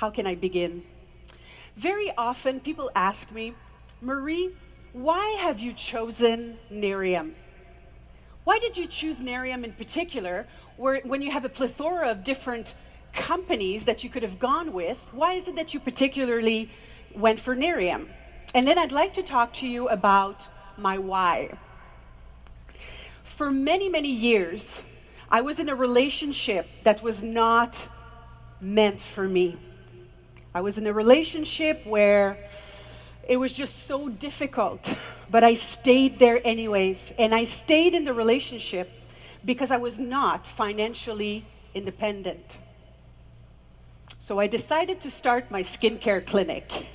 How can I begin? Very often people ask me, Marie, why have you chosen Nerium? Why did you choose Nerium in particular, when you have a plethora of different companies that you could have gone with? Why is it that you particularly went for Nerium? And then I'd like to talk to you about my why. For many, many years, I was in a relationship that was not meant for me. I was in a relationship where it was just so difficult, but I stayed there anyways. And I stayed in the relationship because I was not financially independent. So I decided to start my skincare clinic.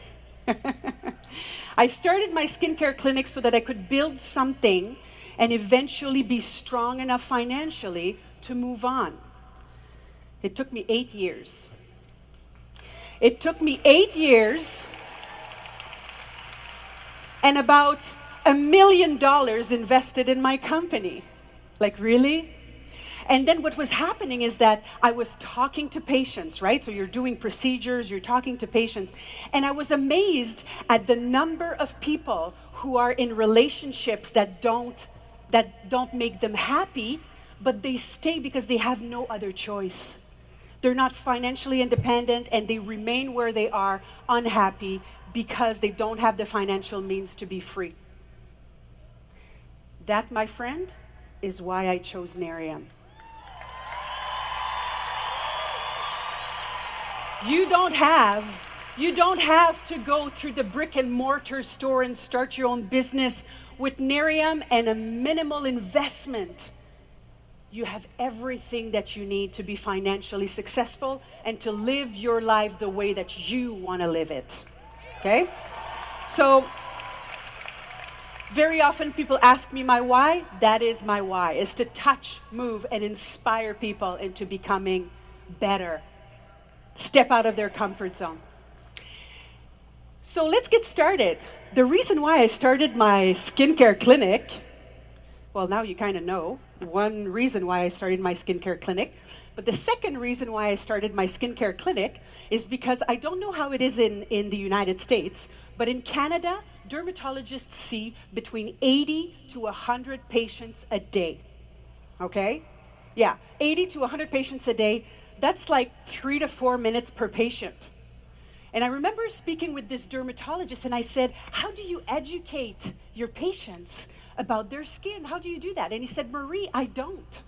I started my skincare clinic so that I could build something and eventually be strong enough financially to move on. It took me 8 years. It took me 8 years and about $1 million invested in my company. Like, really? And then what was happening is that I was talking to patients, right? So you're doing procedures, you're talking to patients. And I was amazed at the number of people who are in relationships that don't make them happy, but they stay because they have no other choice. They're not financially independent and they remain where they are unhappy because they don't have the financial means to be free. That, my friend, is why I chose Nerium. You don't have to go through the brick and mortar store and start your own business. With Nerium and a minimal investment, you have everything that you need to be financially successful and to live your life the way that you want to live it. Okay? So, very often people ask me my why. That is my why, is to touch, move, and inspire people into becoming better. Step out of their comfort zone. So let's get started. The reason why I started my skincare clinic, well, now you kind of know one reason why I started my skincare clinic. But the second reason why I started my skincare clinic is because I don't know how it is in the United States, but in Canada, dermatologists see between 80 to 100 patients a day. Okay? Yeah, 80 to 100 patients a day. That's like 3 to 4 minutes per patient. And I remember speaking with this dermatologist and I said, how do you educate your patients about their skin? How do you do that? And he said, Marie, I don't.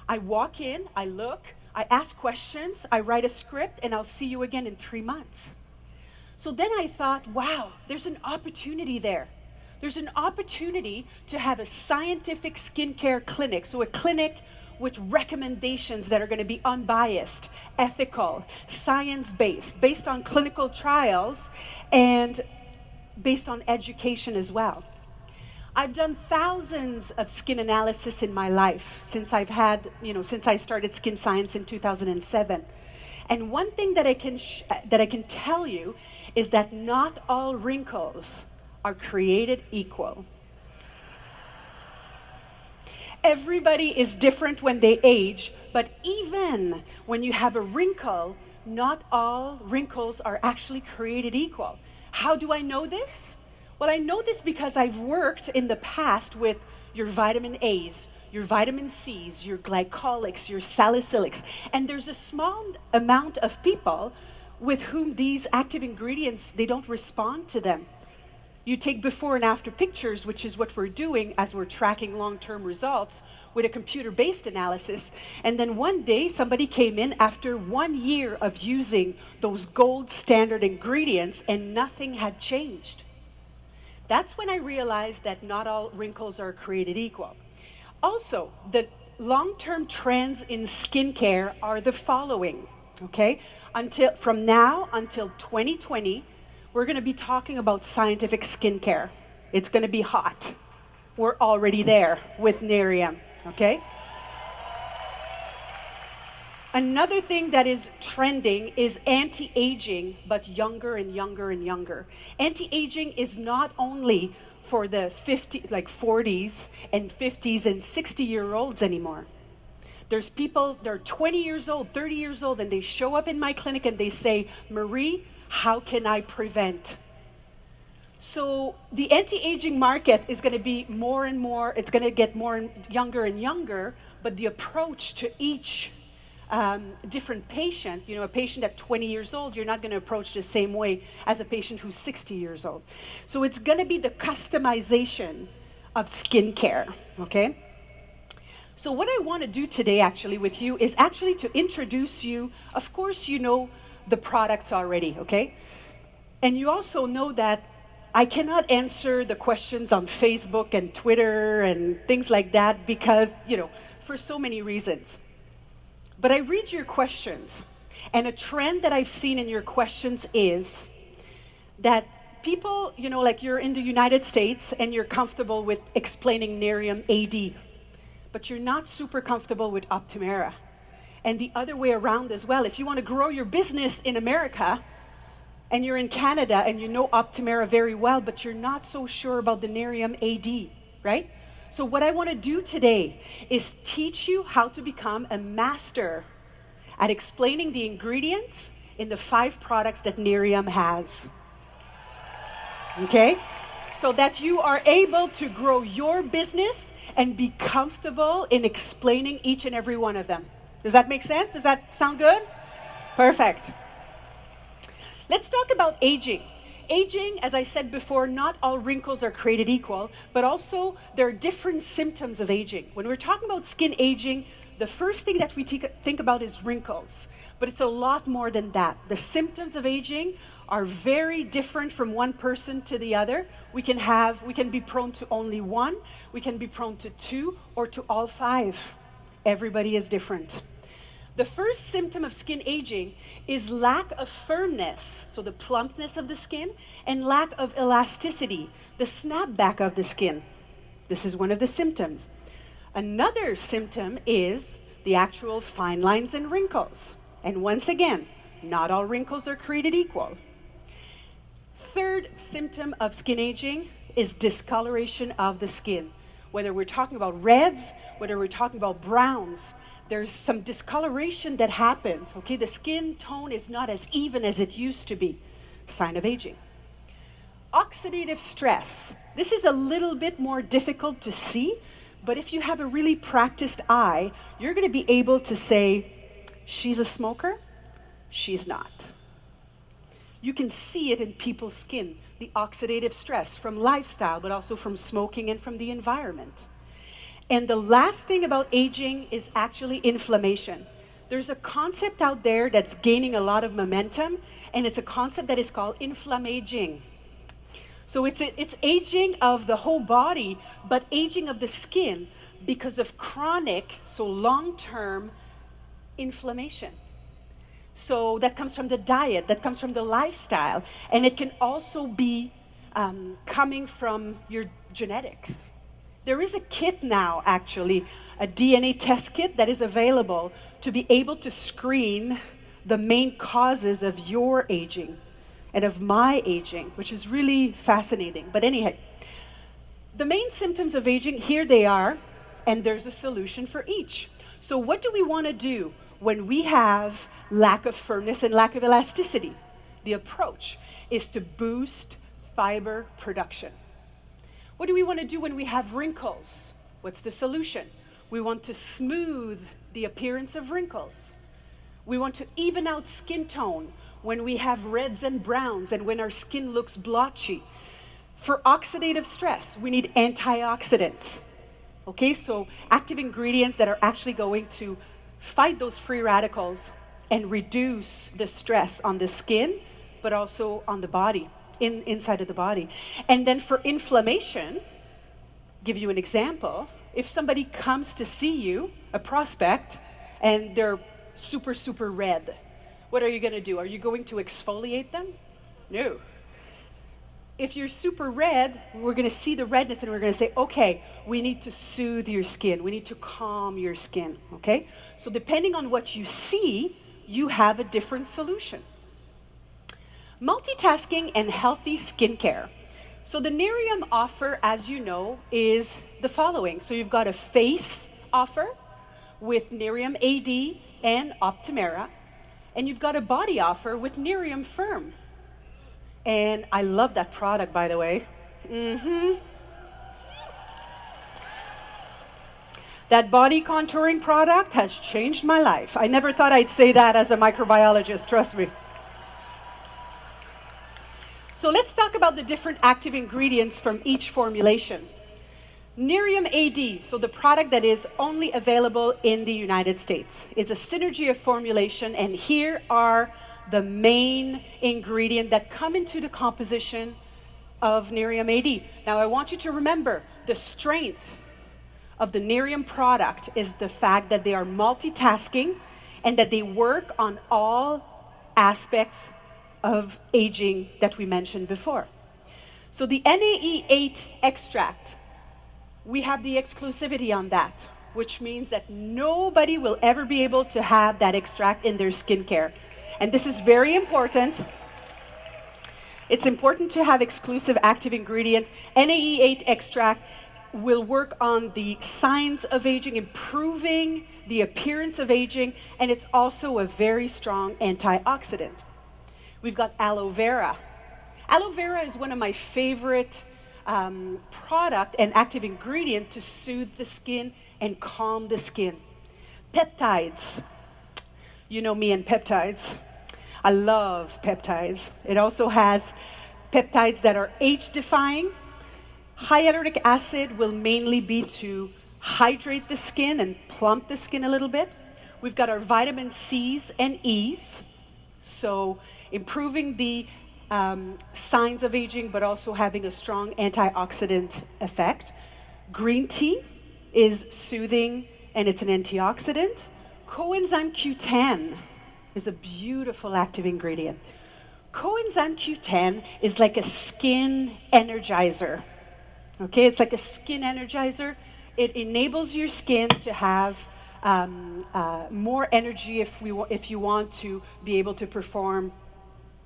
I walk in, I look, I ask questions, I write a script, and I'll see you again in 3 months. So then I thought, wow, there's an opportunity there. There's an opportunity to have a scientific skincare clinic. So a clinic with recommendations that are going to be unbiased, ethical, science-based, based on clinical trials, and based on education as well. I've done thousands of skin analysis in my life since since I started skin science in 2007. And one thing that I can tell you is that not all wrinkles are created equal. Everybody is different when they age, but even when you have a wrinkle, not all wrinkles are actually created equal. How do I know this? Well, I know this because I've worked in the past with your vitamin A's, your vitamin C's, your glycolics, your salicylics, and there's a small amount of people with whom these active ingredients, they don't respond to them. You take before and after pictures, which is what we're doing as we're tracking long-term results with a computer-based analysis. And then one day, somebody came in after 1 year of using those gold standard ingredients and nothing had changed. That's when I realized that not all wrinkles are created equal. Also, the long-term trends in skincare are the following, okay? From now until 2020, we're going to be talking about scientific skincare. It's going to be hot. We're already there with Nerium, okay? Another thing that is trending is anti-aging, but younger and younger and younger. Anti-aging is not only for the 40s and 50s and 60-year-olds anymore. There's people, they're 20 years old, 30 years old, and they show up in my clinic and they say, Marie, how can I prevent? So the anti-aging market is going to be more and more, it's going to get more and younger, but the approach to each different patient, you know, a patient at 20 years old, you're not going to approach the same way as a patient who's 60 years old. So it's going to be the customization of skincare, okay? So what I want to do today actually with you is actually to introduce you, of course you know the products already, okay? And you also know that I cannot answer the questions on Facebook and Twitter and things like that because, you know, for so many reasons. But I read your questions, and a trend that I've seen in your questions is that people, you know, like you're in the United States and you're comfortable with explaining NeriumAD, but you're not super comfortable with Optimera. And the other way around as well. If you want to grow your business in America, and you're in Canada and you know Optimera very well, but you're not so sure about the NeriumAD, right? So what I want to do today is teach you how to become a master at explaining the ingredients in the 5 products that Nerium has. Okay? So that you are able to grow your business and be comfortable in explaining each and every one of them. Does that make sense? Does that sound good? Perfect. Let's talk about aging. Aging, as I said before, not all wrinkles are created equal, but also there are different symptoms of aging. When we're talking about skin aging, the first thing that we think about is wrinkles, but it's a lot more than that. The symptoms of aging are very different from one person to the other. We can be prone to only one, we can be prone to 2, or to all 5. Everybody is different. The first symptom of skin aging is lack of firmness, so the plumpness of the skin, and lack of elasticity, the snapback of the skin. This is one of the symptoms. Another symptom is the actual fine lines and wrinkles. And once again, not all wrinkles are created equal. Third symptom of skin aging is discoloration of the skin. Whether we're talking about reds, whether we're talking about browns, there's some discoloration that happens, okay? The skin tone is not as even as it used to be. Sign of aging. Oxidative stress. This is a little bit more difficult to see, but if you have a really practiced eye, you're going to be able to say, she's a smoker, she's not. You can see it in people's skin, the oxidative stress from lifestyle, but also from smoking and from the environment. And the last thing about aging is actually inflammation. There's a concept out there that's gaining a lot of momentum, and it's a concept that is called inflammaging. So it's aging of the whole body, but aging of the skin because of chronic, so long-term inflammation. So that comes from the diet, that comes from the lifestyle, and it can also be coming from your genetics. There is a kit now, actually, a DNA test kit that is available to be able to screen the main causes of your aging and of my aging, which is really fascinating. But anyhow, the main symptoms of aging, here they are, and there's a solution for each. So what do we want to do when we have lack of firmness and lack of elasticity? The approach is to boost fiber production. What do we want to do when we have wrinkles? What's the solution? We want to smooth the appearance of wrinkles. We want to even out skin tone when we have reds and browns and when our skin looks blotchy. For oxidative stress, we need antioxidants. Okay, so active ingredients that are actually going to fight those free radicals and reduce the stress on the skin, but also on the body. Inside of the body. And then for inflammation, give you an example. If somebody comes to see you, a prospect, and they're super, super red, what are you going to do? Are you going to exfoliate them? No. If you're super red, we're going to see the redness and we're going to say, okay, we need to soothe your skin. We need to calm your skin, okay? So depending on what you see, you have a different solution. Multitasking and healthy skincare. So the Nerium offer, as you know, is the following. So you've got a face offer, with NeriumAD and Optimera, and you've got a body offer with NeriumFirm. And I love that product, by the way. That body contouring product has changed my life. I never thought I'd say that as a microbiologist, trust me. So let's talk about the different active ingredients from each formulation. NeriumAD, so the product that is only available in the United States, is a synergy of formulation, and here are the main ingredients that come into the composition of NeriumAD. Now I want you to remember the strength of the Nerium product is the fact that they are multitasking and that they work on all aspects of aging that we mentioned before. So the NAE8 extract, we have the exclusivity on that, which means that nobody will ever be able to have that extract in their skincare. And this is very important. It's important to have exclusive active ingredient. NAE8 extract will work on the signs of aging, improving the appearance of aging, and it's also a very strong antioxidant. We've got aloe vera. Aloe vera is one of my favorite product and active ingredient to soothe the skin and calm the skin. Peptides. You know me and peptides. I love peptides. It also has peptides that are age-defying. Hyaluronic acid will mainly be to hydrate the skin and plump the skin a little bit. We've got our vitamin C's and E's, so improving the signs of aging, but also having a strong antioxidant effect. Green tea is soothing and it's an antioxidant. Coenzyme Q10 is a beautiful active ingredient. Coenzyme Q10 is like a skin energizer. Okay, it's like a skin energizer. It enables your skin to have more energy if you want to be able to perform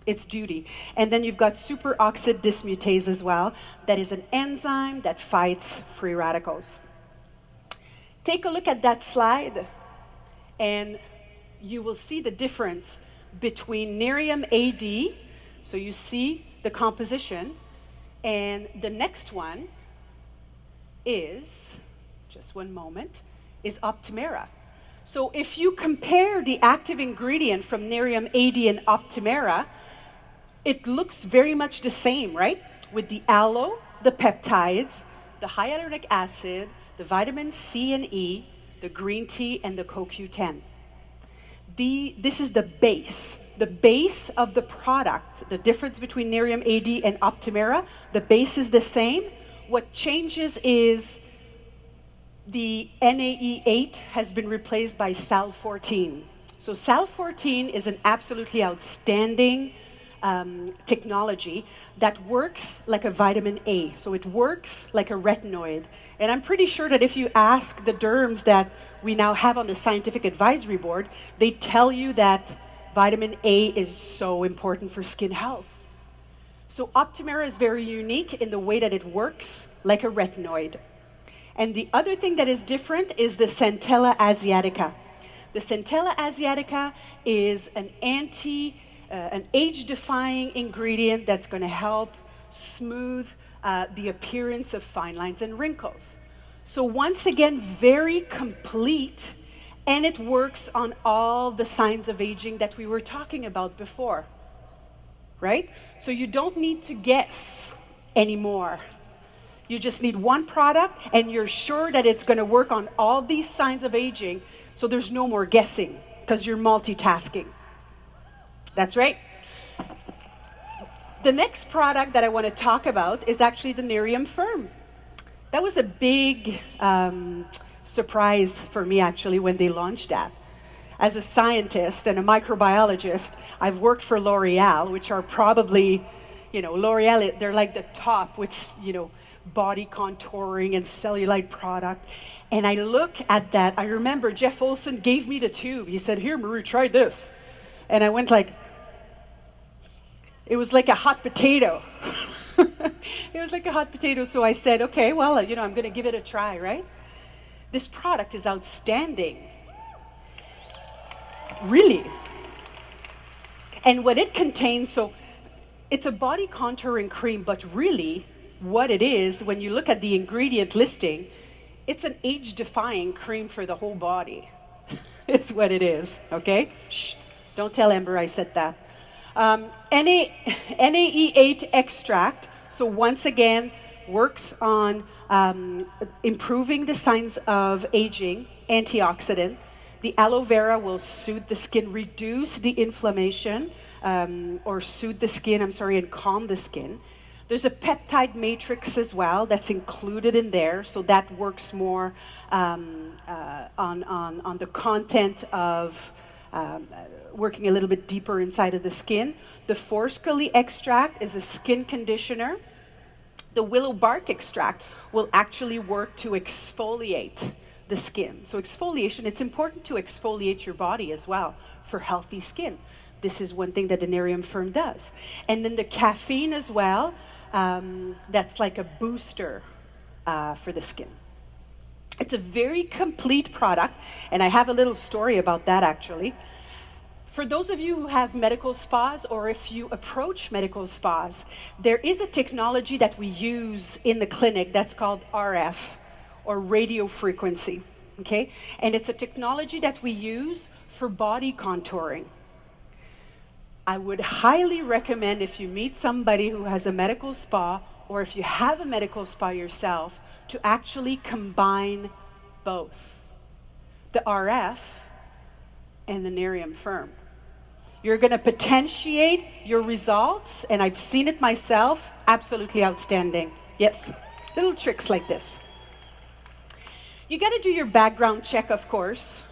its duty. And then you've got superoxide dismutase as well. That is an enzyme that fights free radicals. Take a look at that slide and you will see the difference between NeriumAD, so you see the composition, and the next one is, just one moment, is Optimera. So if you compare the active ingredient from NeriumAD and Optimera, it looks very much the same, right? With the aloe, the peptides, the hyaluronic acid, the vitamin C and E, the green tea, and the CoQ10. This is the base of the product. The difference between NeriumAD and Optimera, the base is the same. What changes is the NAE8 has been replaced by Sal-14. So Sal-14 is an absolutely outstanding technology that works like a vitamin A. So it works like a retinoid. And I'm pretty sure that if you ask the derms that we now have on the scientific advisory board, they tell you that vitamin A is so important for skin health. So Optimera is very unique in the way that it works like a retinoid. And the other thing that is different is the Centella asiatica. The Centella asiatica is an age-defying ingredient that's going to help smooth the appearance of fine lines and wrinkles. So once again, very complete, and it works on all the signs of aging that we were talking about before, right? So you don't need to guess anymore. You just need one product, and you're sure that it's going to work on all these signs of aging, so there's no more guessing, because you're multitasking. That's right. The next product that I want to talk about is actually the NeriumFirm. That was a big surprise for me, actually, when they launched that. As a scientist and a microbiologist, I've worked for L'Oreal, which are probably, L'Oreal, they're like the top with, body contouring and cellulite product. And I look at that. I remember Jeff Olson gave me the tube. He said, "Here, Marie, try this." And I went like, it was like a hot potato. It was like a hot potato. So I said, okay, well, I'm going to give it a try, right? This product is outstanding. Really. And what it contains, so it's a body contouring cream, but really what it is, when you look at the ingredient listing, it's an age-defying cream for the whole body. Is what it is, okay? Shh, don't tell Amber I said that. NAE8 extract, so once again, works on improving the signs of aging, antioxidant. The aloe vera will soothe the skin, reduce the inflammation, or soothe the skin, and calm the skin. There's a peptide matrix as well that's included in there, so that works more on the content of working a little bit deeper inside of the skin. The forskollie extract is a skin conditioner. The willow bark extract will actually work to exfoliate the skin. So exfoliation, it's important to exfoliate your body as well for healthy skin. This is one thing that the NeriumFirm does. And then the caffeine as well, that's like a booster for the skin. It's a very complete product, and I have a little story about that actually. For those of you who have medical spas, or if you approach medical spas, there is a technology that we use in the clinic that's called RF, or radio frequency, okay? And it's a technology that we use for body contouring. I would highly recommend, if you meet somebody who has a medical spa, or if you have a medical spa yourself, to actually combine both, the RF and the NeriumFirm. You're going to potentiate your results, and I've seen it myself, absolutely outstanding. Yes, little tricks like this. You got to do your background check, of course,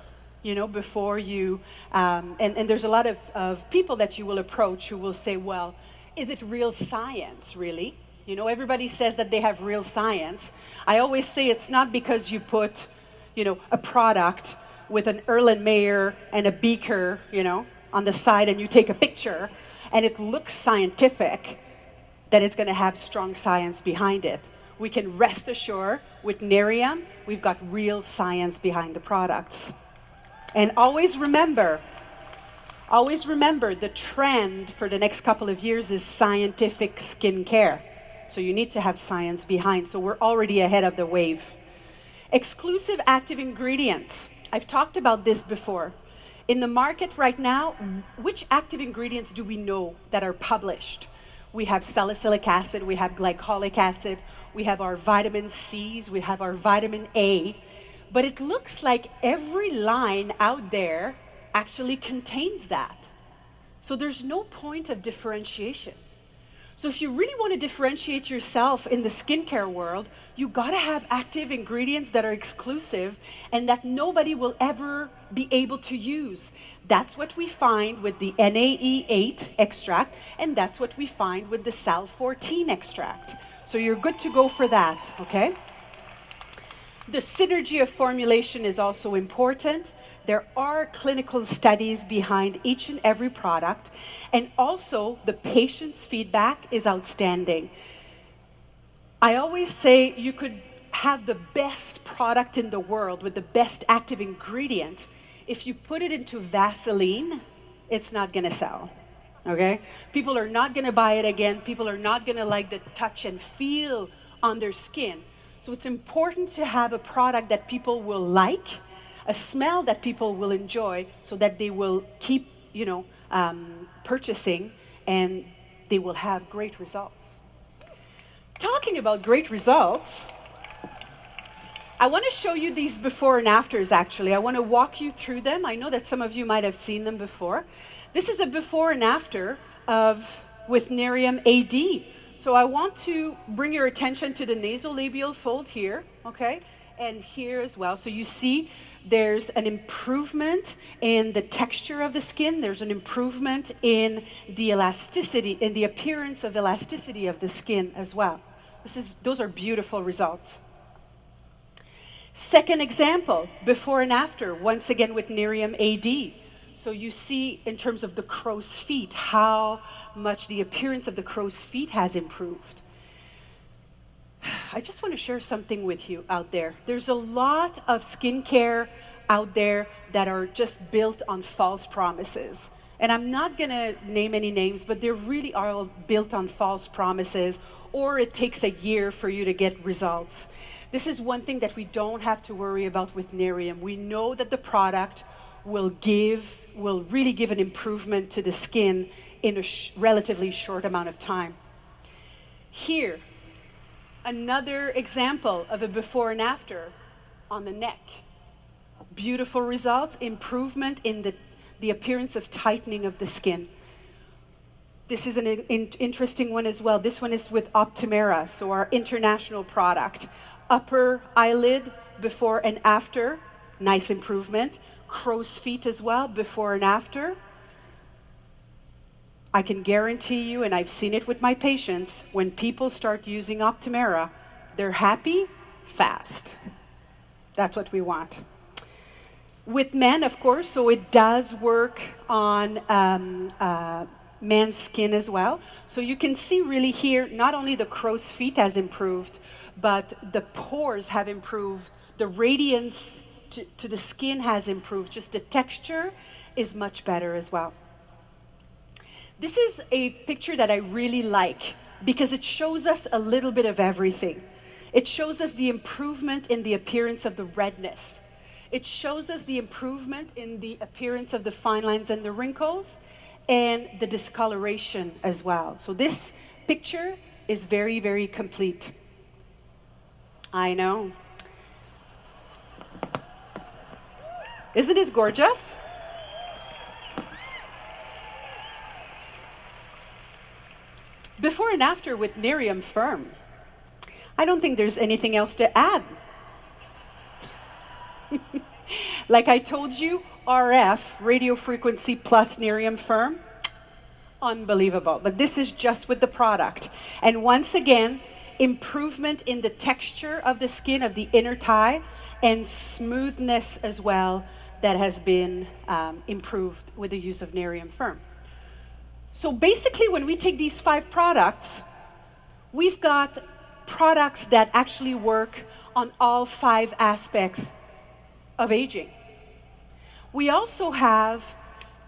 you know, before you, and there's a lot of people that you will approach who will say, well, is it real science, really? You know, everybody says that they have real science. I always say it's not because you put, you know, a product with an Erlenmeyer and a beaker, you know, on the side, and you take a picture, and it looks scientific, that it's going to have strong science behind it. We can rest assured with Nerium, we've got real science behind the products. And always remember, the trend for the next couple of years is scientific skincare. So you need to have science behind. So we're already ahead of the wave. Exclusive active ingredients. I've talked about this before. In the market right now, which active ingredients do we know that are published? We have salicylic acid, we have glycolic acid, we have our vitamin C's, we have our vitamin A. But it looks like every line out there actually contains that. So there's no point of differentiation. So if you really want to differentiate yourself in the skincare world, you gotta have active ingredients that are exclusive and that nobody will ever be able to use. That's what we find with the NAE8 extract, and that's what we find with the Sal-14 extract. So you're good to go for that, okay? The synergy of formulation is also important. There are clinical studies behind each and every product, and also the patient's feedback is outstanding. I always say you could have the best product in the world with the best active ingredient. If you put it into Vaseline, it's not going to sell, okay? People are not going to buy it again. People are not going to like the touch and feel on their skin. So it's important to have a product that people will like, a smell that people will enjoy, so that they will keep, you know, purchasing, and they will have great results. Talking about great results, I want to show you these before and afters, actually. I want to walk you through them. I know that some of you might have seen them before. This is a before and after with NeriumAD. So I want to bring your attention to the nasolabial fold here, okay? And here as well. So you see there's an improvement in the texture of the skin. There's an improvement in the elasticity, in the appearance of elasticity of the skin as well. Those are beautiful results. Second example, before and after, once again with NeriumAD. So you see in terms of the crow's feet, how much the appearance of the crow's feet has improved. I just want to share something with you out there. There's a lot of skincare out there that are just built on false promises. And I'm not going to name any names, but they really are all built on false promises, or it takes a year for you to get results. This is one thing that we don't have to worry about with Nerium. We know that the product will really give an improvement to the skin in a relatively short amount of time. Here, another example of a before and after on the neck. Beautiful results, improvement in the appearance of tightening of the skin. This is an interesting one as well. This one is with Optimera, so our international product. Upper eyelid, before and after, nice improvement. Crow's feet as well, before and after. I can guarantee you, and I've seen it with my patients, when people start using Optimera, they're happy fast. That's what we want. With men, of course, so it does work on man's skin as well. So you can see really here, not only the crow's feet has improved, but the pores have improved, the radiance to the skin has improved, just the texture is much better as well. This is a picture that I really like because it shows us a little bit of everything. It shows us the improvement in the appearance of the redness. It shows us the improvement in the appearance of the fine lines and the wrinkles and the discoloration as well. So this picture is very, very complete. I know. Isn't it gorgeous? Before and after with NeriumFirm. I don't think there's anything else to add. Like I told you, RF, radio frequency plus NeriumFirm, unbelievable. But this is just with the product. And once again, improvement in the texture of the skin of the inner thigh and smoothness as well that has been improved with the use of NeriumFirm. So basically, when we take these 5 products, we've got products that actually work on all 5 aspects of aging. We also have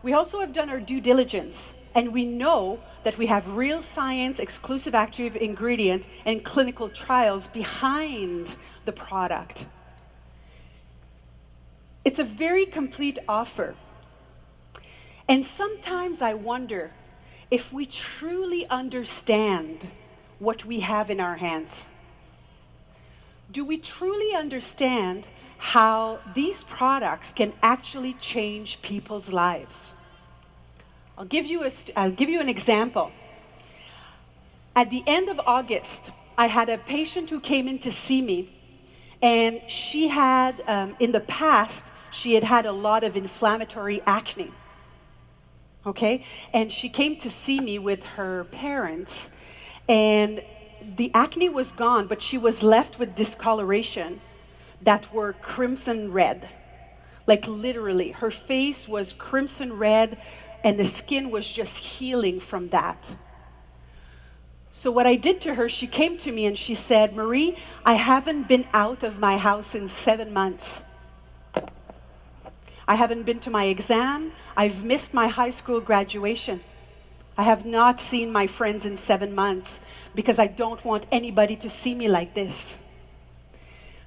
done our due diligence, and we know that we have real science, exclusive active ingredient, and clinical trials behind the product. It's a very complete offer. And sometimes I wonder if we truly understand what we have in our hands. Do we truly understand how these products can actually change people's lives? I'll give you an example. At the end of August, I had a patient who came in to see me, and she had, in the past, she had had a lot of inflammatory acne. Okay? And she came to see me with her parents, and the acne was gone, but she was left with discoloration that were crimson red. Like literally, her face was crimson red, and the skin was just healing from that. So what I did to her, she came to me and she said, "Marie, I haven't been out of my house in 7 months. I haven't been to my exam. I've missed my high school graduation. I have not seen my friends in 7 months because I don't want anybody to see me like this."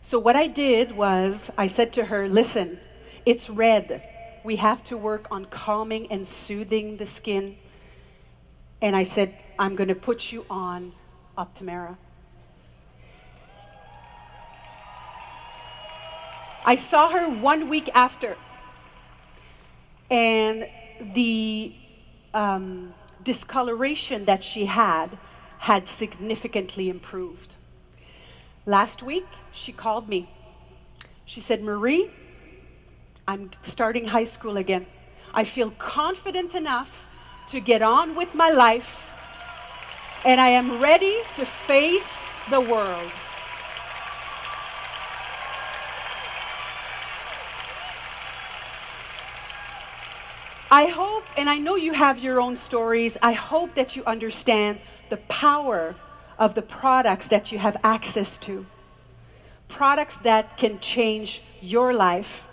So what I did was, I said to her, "Listen, it's red. We have to work on calming and soothing the skin." And I said, "I'm going to put you on Optimera." I saw her 1 week after, and the discoloration that she had significantly improved. Last week, she called me. She said, "Marie, I'm starting high school again. I feel confident enough to get on with my life, and I am ready to face the world." I hope, and I know you have your own stories, I hope that you understand the power of the products that you have access to. Products that can change your life,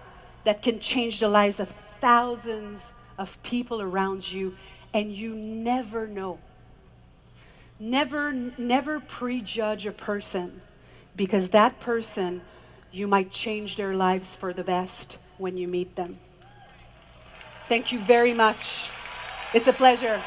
that can change the lives of thousands of people around you, and you never know. Never prejudge a person, because that person, you might change their lives for the best when you meet them. Thank you very much. It's a pleasure.